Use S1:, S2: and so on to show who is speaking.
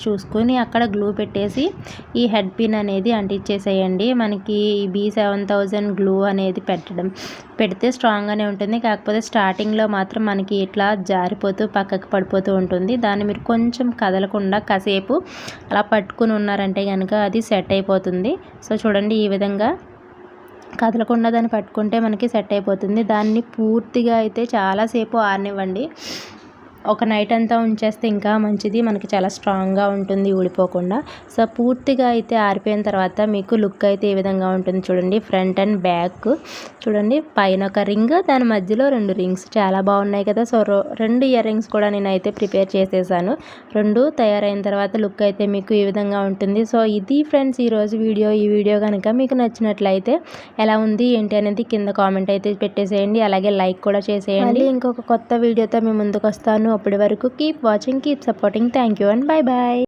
S1: చూసుకొని అక్కడ గ్లూ పెట్టేసి ఈ హెడ్ పిన్ అనేది అంటించేసేయండి. మనకి B7000 గ్లూ అనేది పెడితే స్ట్రాంగ్గానే ఉంటుంది. కాకపోతే స్టార్టింగ్లో మాత్రం మనకి ఇట్లా జారిపోతూ పక్కకు పడిపోతూ ఉంటుంది. దాన్ని మీరు కొంచెం కదలకుండా కాసేపు అలా పట్టుకుని ఉన్నారంటే కనుక అది సెట్ అయిపోతుంది. సో చూడండి, ఈ విధంగా కదలకుండా దాన్ని పట్టుకుంటే మనకి సెట్ అయిపోతుంది. దాన్ని పూర్తిగా అయితే చాలాసేపు ఆరనివ్వండి. ఒక నైట్ అంతా ఉంచేస్తే ఇంకా మంచిది, మనకి చాలా స్ట్రాంగ్గా ఉంటుంది ఊడిపోకుండా. సో పూర్తిగా అయితే ఆరిపోయిన తర్వాత మీకు లుక్ అయితే ఈ విధంగా ఉంటుంది. చూడండి, ఫ్రంట్ అండ్ బ్యాక్ చూడండి, పైన ఒక రింగ్, దాని మధ్యలో 2 రింగ్స్ చాలా బాగున్నాయి కదా. సో 2 ఇయర్ రింగ్స్ కూడా నేనైతే ప్రిపేర్ చేసేసాను. 2 తయారైన తర్వాత లుక్ అయితే మీకు ఈ విధంగా ఉంటుంది. సో ఇది ఫ్రెండ్స్ ఈరోజు వీడియో. ఈ వీడియో కనుక మీకు నచ్చినట్లయితే ఎలా ఉంది ఏంటి అనేది కింద కామెంట్ అయితే పెట్టేసేయండి. అలాగే లైక్ కూడా చేసేయండి. ఇంకొక కొత్త వీడియోతో మీ ముందుకు వస్తాను. అప్పటి వరకు keep watching, keep supporting. Thank you and bye bye.